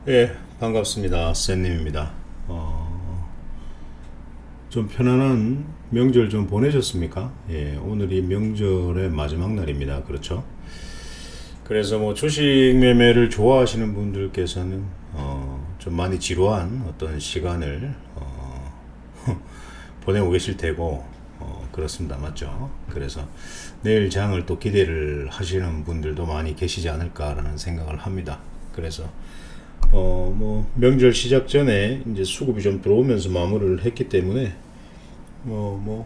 예, 반갑습니다. 쌤님입니다. 좀 편안한 명절 좀 보내셨습니까? 예, 오늘이 명절의 마지막 날입니다. 그렇죠? 그래서 뭐 주식 매매를 좋아하시는 분들께서는 좀 많이 지루한 어떤 시간을 보내고 계실 테고 그렇습니다. 맞죠? 그래서 내일 장을 또 기대를 하시는 분들도 많이 계시지 않을까라는 생각을 합니다. 그래서 뭐 명절 시작 전에 이제 수급이 좀 들어오면서 마무리를 했기 때문에 뭐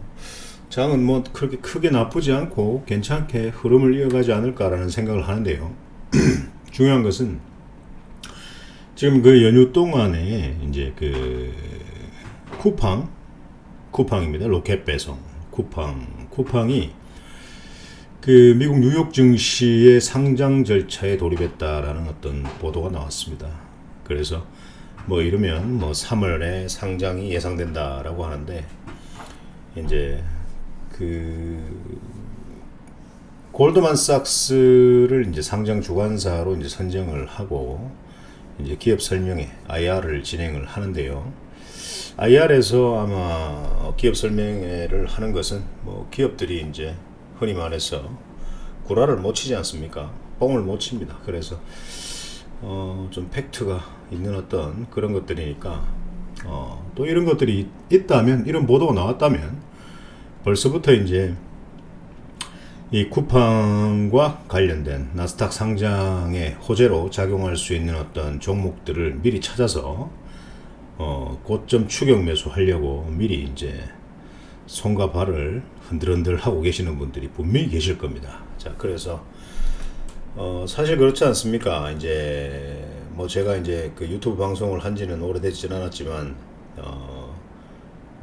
장은 뭐 그렇게 크게 나쁘지 않고 괜찮게 흐름을 이어가지 않을까라는 생각을 하는데요. 중요한 것은 지금 그 연휴 동안에 이제 그 쿠팡입니다. 로켓 배송 쿠팡이 그 미국 뉴욕 증시의 상장 절차에 돌입했다라는 어떤 보도가 나왔습니다. 그래서 뭐 이러면 뭐 3월에 상장이 예상된다라고 하는데 이제 그 골드만삭스를 이제 상장 주관사로 이제 선정을 하고 이제 기업 설명회 IR을 진행을 하는데요. IR에서 아마 기업 설명회를 하는 것은 뭐 기업들이 이제 흔히 말해서 구라를 못 치지 않습니까? 뻥을 못 칩니다. 그래서 좀 팩트가 있는 어떤 그런 것들이니까 또 이런 것들이 있다면, 이런 보도가 나왔다면 벌써부터 이제 이 쿠팡과 관련된 나스닥 상장의 호재로 작용할 수 있는 어떤 종목들을 미리 찾아서 고점 추격 매수하려고 미리 이제 손과 발을 흔들흔들 하고 계시는 분들이 분명히 계실 겁니다. 자, 그래서 사실 그렇지 않습니까? 이제 뭐 제가 이제 그 유튜브 방송을 한지는 오래되지는 않았지만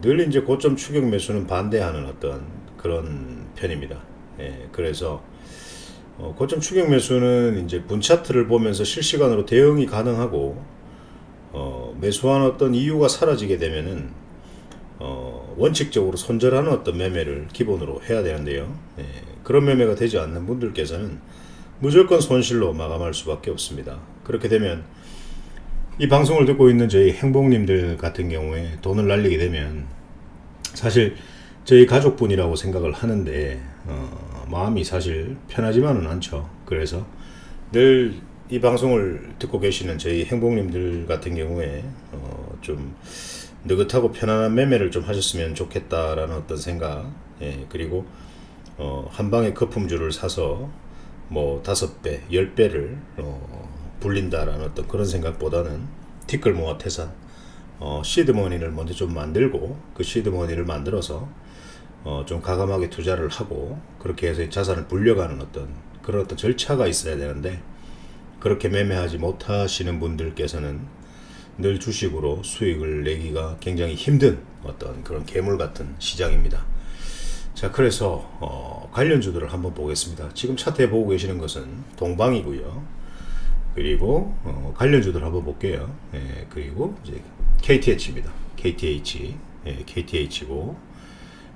늘 이제 고점 추격 매수는 반대하는 어떤 그런 편입니다. 예, 그래서 고점 추격 매수는 이제 분차트를 보면서 실시간으로 대응이 가능하고 매수한 어떤 이유가 사라지게 되면은 원칙적으로 손절하는 어떤 매매를 기본으로 해야 되는데요. 예, 그런 매매가 되지 않는 분들께서는 무조건 손실로 마감할 수밖에 없습니다. 그렇게 되면 이 방송을 듣고 있는 저희 행복님들 같은 경우에 돈을 날리게 되면 사실 저희 가족분이라고 생각을 하는데 마음이 사실 편하지만은 않죠. 그래서 늘 이 방송을 듣고 계시는 저희 행복님들 같은 경우에 좀 느긋하고 편안한 매매를 좀 하셨으면 좋겠다라는 어떤 생각, 예, 그리고 한 방에 거품주를 사서 뭐 5배, 10배를 불린다라는 어떤 그런 생각보다는 티끌 모아 태산, 시드머니를 먼저 좀 만들고 그 시드머니를 만들어서 좀 가감하게 투자를 하고 그렇게 해서 자산을 불려가는 어떤 그런 어떤 절차가 있어야 되는데, 그렇게 매매하지 못하시는 분들께서는 늘 주식으로 수익을 내기가 굉장히 힘든 어떤 그런 괴물 같은 시장입니다. 자, 그래서 관련주들을 한번 보겠습니다. 지금 차트에 보고 계시는 것은 동방이고요. 그리고 관련주들 한번 볼게요. 예, 그리고 이제 KTH입니다. KTH, 예, KTH고,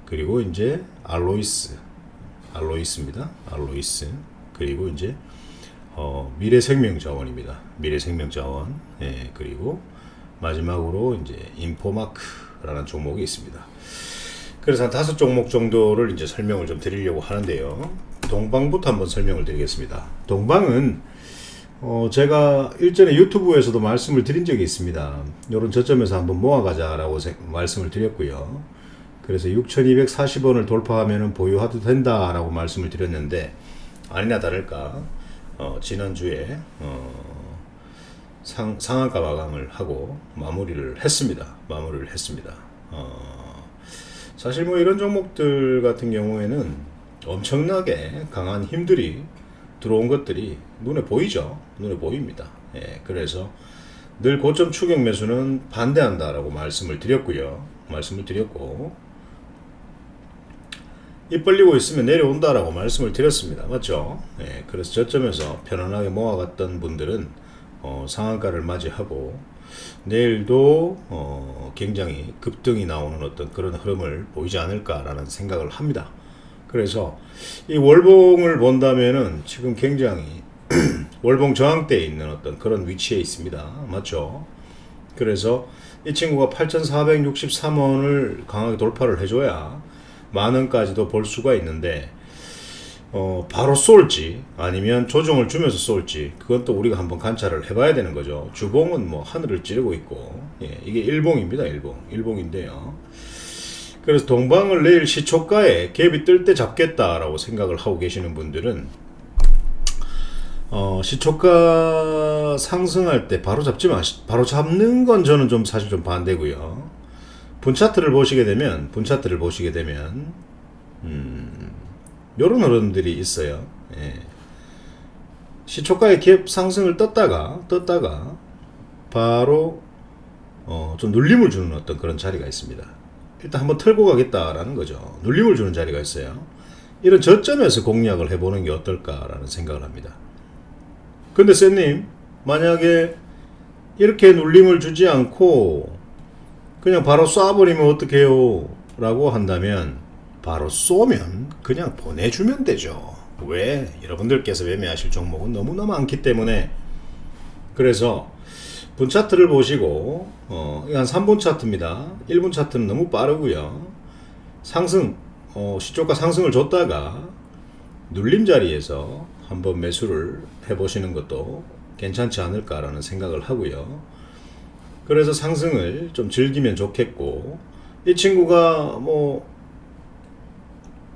그리고 이제 알로이스입니다. 알로이스. 그리고 이제 미래생명자원입니다. 미래생명자원. 예, 그리고 마지막으로 이제 인포마크라는 종목이 있습니다. 그래서 한 5종목 정도를 이제 설명을 좀 드리려고 하는데요. 동방부터 한번 설명을 드리겠습니다. 동방은 제가 일전에 유튜브에서도 말씀을 드린 적이 있습니다. 이런 저점에서 한번 모아가자라고 말씀을 드렸고요. 그래서 6,240원을 돌파하면 보유해도 된다라고 말씀을 드렸는데, 아니나 다를까 지난주에 상한가 마감을 하고 마무리를 했습니다. 사실 뭐 이런 종목들 같은 경우에는 엄청나게 강한 힘들이 들어온 것들이 눈에 보이죠. 눈에 보입니다. 예, 그래서 늘 고점 추격 매수는 반대한다라고 말씀을 드렸고, 입 벌리고 있으면 내려온다라고 말씀을 드렸습니다. 맞죠? 예, 그래서 저점에서 편안하게 모아갔던 분들은 상한가를 맞이하고 내일도 굉장히 급등이 나오는 어떤 그런 흐름을 보이지 않을까라는 생각을 합니다. 그래서 이 월봉을 본다면은 지금 굉장히 월봉 저항대에 있는 어떤 그런 위치에 있습니다. 맞죠? 그래서 이 친구가 8,463원을 강하게 돌파를 해줘야 만원까지도 볼 수가 있는데 바로 쏠지 아니면 조정을 주면서 쏠지 그건 또 우리가 한번 관찰을 해봐야 되는 거죠. 주봉은 뭐 하늘을 찌르고 있고 이게 일봉입니다. 일봉인데요. 그래서 동방을 내일 시초가에 갭이 뜰 때 잡겠다라고 생각을 하고 계시는 분들은 시초가 상승할 때 바로 바로 잡는 건 저는 좀 사실 좀 반대고요. 분차트를 보시게 되면 요런 흐름들이 있어요. 시초가의 갭 상승을 떴다가 바로 좀 눌림을 주는 어떤 그런 자리가 있습니다. 일단 한번 털고 가겠다라는 거죠. 눌림을 주는 자리가 있어요. 이런 저점에서 공략을 해보는 게 어떨까라는 생각을 합니다. 근데 쌤님, 만약에 이렇게 눌림을 주지 않고 그냥 바로 쏴버리면 어떡해요? 라고 한다면 바로 쏘면 그냥 보내주면 되죠. 왜? 여러분들께서 매매하실 종목은 너무나 많기 때문에. 그래서 분차트를 보시고 이거 한 3분 차트입니다. 1분 차트는 너무 빠르고요. 상승, 시초가 상승을 줬다가 눌림 자리에서 한번 매수를 해보시는 것도 괜찮지 않을까라는 생각을 하고요. 그래서 상승을 좀 즐기면 좋겠고, 이 친구가 뭐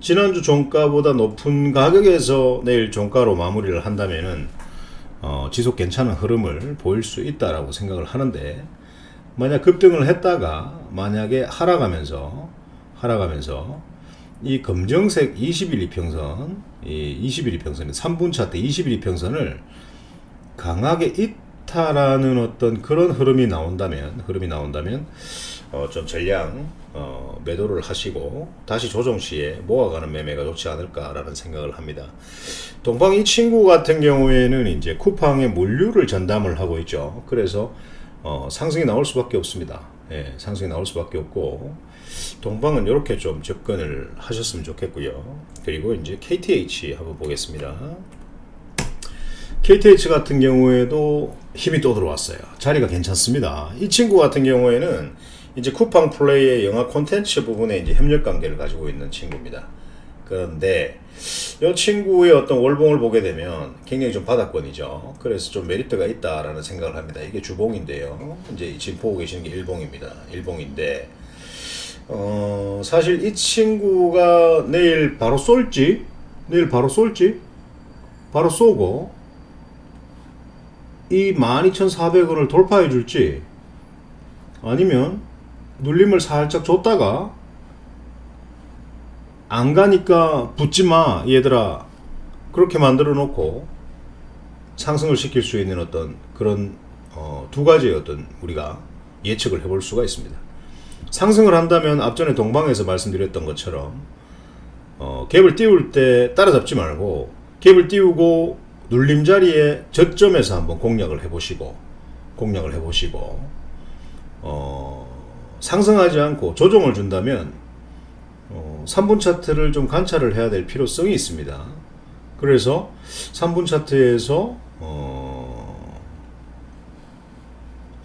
지난주 종가보다 높은 가격에서 내일 종가로 마무리를 한다면은 지속 괜찮은 흐름을 보일 수 있다라고 생각을 하는데, 만약 급등을 했다가 만약에 하락하면서 이 검정색 21 이평선, 이 21 이평선 3분 차트 21 이평선을 강하게 이탈하는 어떤 그런 흐름이 나온다면 좀 전량 매도를 하시고 다시 조정 시에 모아가는 매매가 좋지 않을까라는 생각을 합니다. 동방 이 친구 같은 경우에는 이제 쿠팡의 물류를 전담을 하고 있죠. 그래서 상승이 나올 수밖에 없습니다. 상승이 나올 수밖에 없고, 동방은 이렇게 좀 접근을 하셨으면 좋겠고요. 그리고 이제 KTH 한번 보겠습니다. KTH 같은 경우에도 힘이 또 들어왔어요. 자리가 괜찮습니다. 이 친구 같은 경우에는 이제 쿠팡 플레이의 영화 콘텐츠 부분에 이제 협력 관계를 가지고 있는 친구입니다. 그런데 이 친구의 어떤 월봉을 보게 되면 굉장히 좀 바닥권이죠. 그래서 좀 메리트가 있다라는 생각을 합니다. 이게 주봉인데요. 이제 지금 보고 계시는 게 일봉입니다. 일봉인데 사실 이 친구가 내일 바로 쏠지 바로 쏘고 이 12,400원을 돌파해 줄지, 아니면 눌림을 살짝 줬다가 안 가니까 붙지마 얘들아, 그렇게 만들어 놓고 상승을 시킬 수 있는 어떤 그런 두 가지의 어떤 우리가 예측을 해볼 수가 있습니다. 상승을 한다면 앞전에 동방에서 말씀드렸던 것처럼 갭을 띄울 때 따라잡지 말고 갭을 띄우고 눌림 자리에 저점에서 한번 공략을 해보시고 상승하지 않고 조정을 준다면 3분 차트를 좀 관찰을 해야 될 필요성이 있습니다. 그래서 3분 차트에서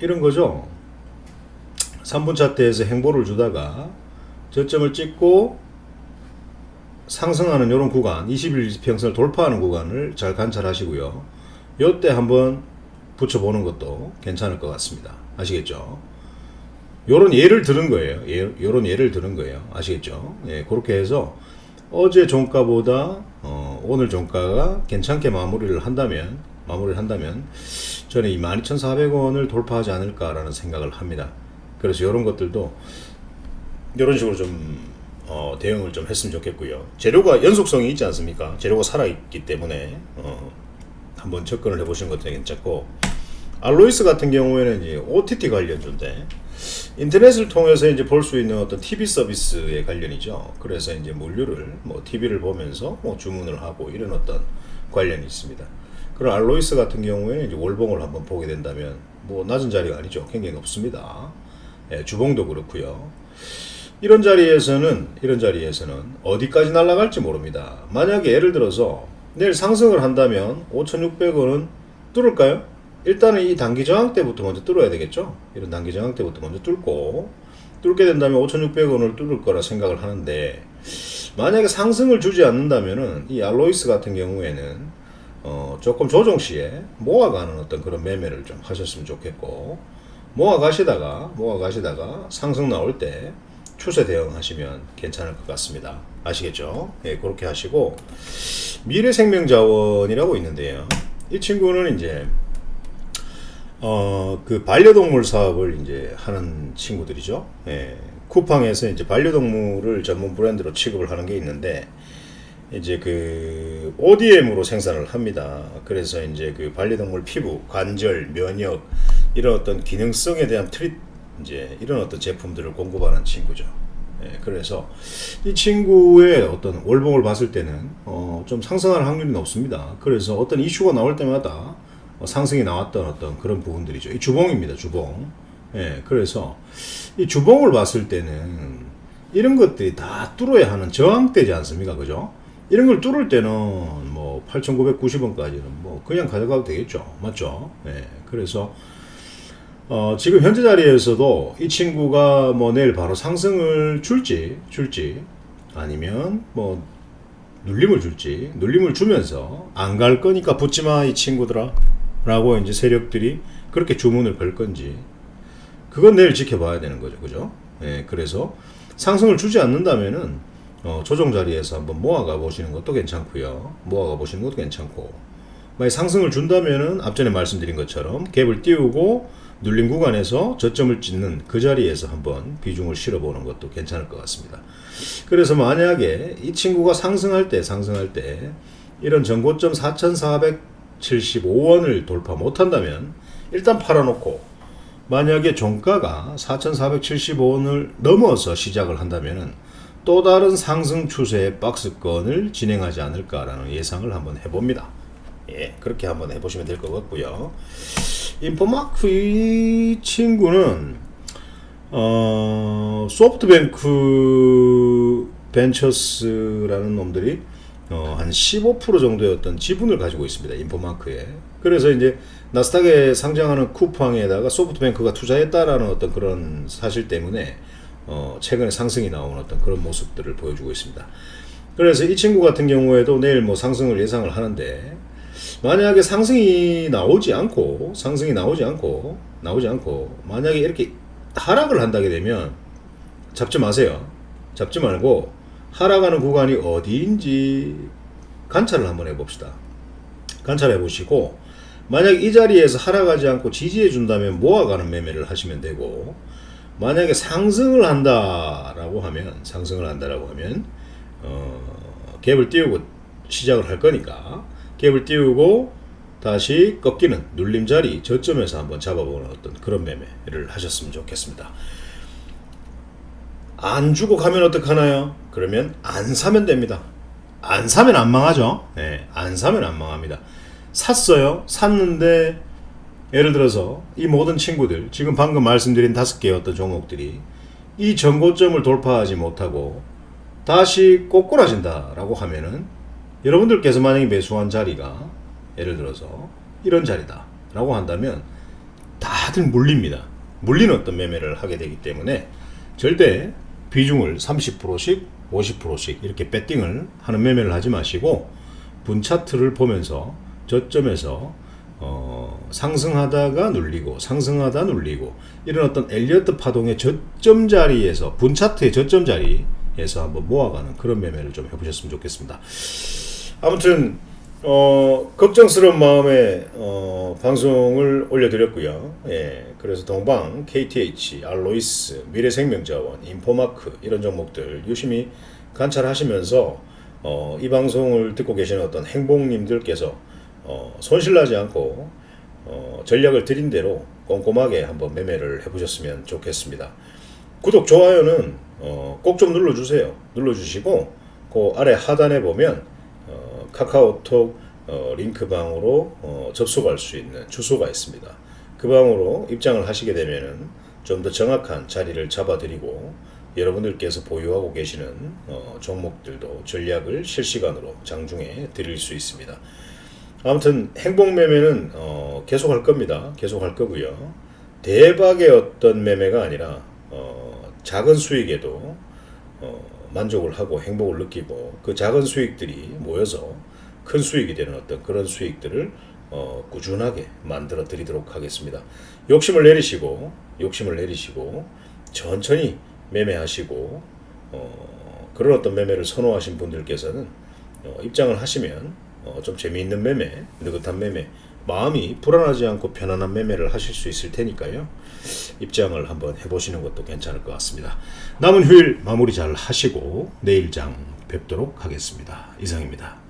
이런 거죠. 3분 차트에서 행보를 주다가 저점을 찍고 상승하는 이런 구간, 21평선을 돌파하는 구간을 잘 관찰하시고요. 이때 한번 붙여보는 것도 괜찮을 것 같습니다. 아시겠죠? 요런 예를 들은 거예요. 요런 예를 들은 거예요. 아시겠죠? 그렇게 해서 어제 종가보다 오늘 종가가 괜찮게 마무리를 한다면 저는 이 12,400원을 돌파하지 않을까라는 생각을 합니다. 그래서 이런 것들도 이런 식으로 좀 대응을 좀 했으면 좋겠고요. 재료가 연속성이 있지 않습니까? 재료가 살아있기 때문에 한번 접근을 해보시는 것도 괜찮고, 알로이스 같은 경우에는 이제 OTT 관련주인데 인터넷을 통해서 이제 볼 수 있는 어떤 TV 서비스의 관련이죠. 그래서 이제 물류를 TV를 보면서 주문을 하고 이런 어떤 관련이 있습니다. 그런 알로이스 같은 경우에는 이제 월봉을 한번 보게 된다면 낮은 자리가 아니죠. 굉장히 높습니다. 주봉도 그렇고요. 이런 자리에서는 어디까지 날아갈지 모릅니다. 만약에 예를 들어서 내일 상승을 한다면 5,600원은 뚫을까요? 일단은 이 단기 저항 때부터 먼저 뚫어야 되겠죠. 이런 단기 저항 때부터 먼저 뚫고, 뚫게 된다면 5,600원을 뚫을 거라 생각을 하는데, 만약에 상승을 주지 않는다면은 이 알로이스 같은 경우에는 조금 조정 시에 모아가는 어떤 그런 매매를 좀 하셨으면 좋겠고, 모아가시다가 상승 나올 때 추세 대응하시면 괜찮을 것 같습니다. 아시겠죠? 예, 그렇게 하시고, 미래생명자원이라고 있는데요. 이 친구는 이제 그 반려동물 사업을 이제 하는 친구들이죠. 예, 쿠팡에서 이제 반려동물을 전문 브랜드로 취급을 하는 게 있는데, 이제 그 ODM으로 생산을 합니다. 그래서 이제 그 반려동물 피부, 관절, 면역 이런 어떤 기능성에 대한 이제 이런 어떤 제품들을 공급하는 친구죠. 예, 그래서 이 친구의 어떤 월봉을 봤을 때는 좀 상승할 확률이 높습니다. 그래서 어떤 이슈가 나올 때마다 상승이 나왔던 어떤 그런 부분들이죠. 이 주봉입니다, 주봉. 예, 그래서 이 주봉을 봤을 때는 이런 것들이 다 뚫어야 하는 저항대지 않습니까? 그죠? 이런 걸 뚫을 때는 뭐 8,990원까지는 뭐 그냥 가져가도 되겠죠. 맞죠? 예, 그래서 지금 현재 자리에서도 이 친구가 뭐 내일 바로 상승을 줄지 아니면 뭐 눌림을 줄지, 눌림을 주면서 안 갈 거니까 붙지 마 이 친구들아 라고 이제 세력들이 그렇게 주문을 걸 건지, 그건 내일 지켜봐야 되는 거죠. 그죠? 예, 그래서 상승을 주지 않는다면은 조정 자리에서 한번 모아가 보시는 것도 괜찮고요. 모아가 보시는 것도 괜찮고, 만약 상승을 준다면은 앞전에 말씀드린 것처럼 갭을 띄우고 눌림 구간에서 저점을 찍는 그 자리에서 한번 비중을 실어보는 것도 괜찮을 것 같습니다. 그래서 만약에 이 친구가 상승할 때 이런 전고점 4,475원을 돌파 못한다면 일단 팔아놓고, 만약에 종가가 4,475원을 넘어서 시작을 한다면은 또 다른 상승 추세의 박스권을 진행하지 않을까라는 예상을 한번 해봅니다. 예, 그렇게 한번 해보시면 될 것 같고요. 인포마크 이 친구는 소프트뱅크 벤처스라는 놈들이 한 15% 정도의 어떤 지분을 가지고 있습니다. 인포마크에. 그래서 이제 나스닥에 상장하는 쿠팡에다가 소프트뱅크가 투자했다라는 어떤 그런 사실 때문에 최근에 상승이 나온 어떤 그런 모습들을 보여주고 있습니다. 그래서 이 친구 같은 경우에도 내일 뭐 상승을 예상을 하는데, 만약에 상승이 나오지 않고 만약에 이렇게 하락을 한다게 되면 잡지 마세요. 잡지 말고 하락하는 구간이 어디인지 관찰을 한번 해봅시다. 관찰해 보시고, 만약 이 자리에서 하락하지 않고 지지해 준다면 모아가는 매매를 하시면 되고, 만약에 상승을 한다라고 하면 갭을 띄우고 시작을 할 거니까 갭을 띄우고 다시 꺾이는 눌림 자리 저점에서 한번 잡아보는 어떤 그런 매매를 하셨으면 좋겠습니다. 안 주고 가면 어떡하나요? 그러면 안 사면 됩니다. 안 사면 안 망하죠. 네, 안 사면 안 망합니다. 샀는데 예를 들어서 이 모든 친구들, 지금 방금 말씀드린 5개의 어떤 종목들이 이 전고점을 돌파하지 못하고 다시 꼬꾸라진다라고 하면은, 여러분들께서 만약에 매수한 자리가 예를 들어서 이런 자리다 라고 한다면 다들 물립니다. 물리는 어떤 매매를 하게 되기 때문에 절대 비중을 30%씩 50%씩 이렇게 배팅을 하는 매매를 하지 마시고, 분차트를 보면서 저점에서 상승하다가 눌리고 이런 어떤 엘리어트 파동의 저점 자리에서, 분차트의 저점 자리에서 한번 모아가는 그런 매매를 좀 해보셨으면 좋겠습니다. 아무튼 걱정스러운 마음에 방송을 올려드렸고요. 예, 그래서 동방, KTH, 알로이스, 미래생명자원, 인포마크 이런 종목들 유심히 관찰하시면서 이 방송을 듣고 계시는 어떤 행복님들께서 손실나지 않고 전략을 드린 대로 꼼꼼하게 한번 매매를 해보셨으면 좋겠습니다. 구독, 좋아요는 꼭 좀 눌러주세요. 눌러주시고 그 아래 하단에 보면 카카오톡 링크방으로 접속할 수 있는 주소가 있습니다. 그 방으로 입장을 하시게 되면은 좀 더 정확한 자리를 잡아드리고, 여러분들께서 보유하고 계시는 종목들도 전략을 실시간으로 장중에 드릴 수 있습니다. 아무튼 행복매매는 계속 할 겁니다. 계속 할 거고요. 대박의 어떤 매매가 아니라 작은 수익에도 만족을 하고 행복을 느끼고 그 작은 수익들이 모여서 큰 수익이 되는 어떤 그런 수익들을 꾸준하게 만들어 드리도록 하겠습니다. 욕심을 내리시고 천천히 매매하시고 그런 어떤 매매를 선호하신 분들께서는 입장을 하시면 좀 재미있는 매매, 느긋한 매매, 마음이 불안하지 않고 편안한 매매를 하실 수 있을 테니까요. 입장을 한번 해보시는 것도 괜찮을 것 같습니다. 남은 휴일 마무리 잘 하시고 내일 장 뵙도록 하겠습니다. 이상입니다.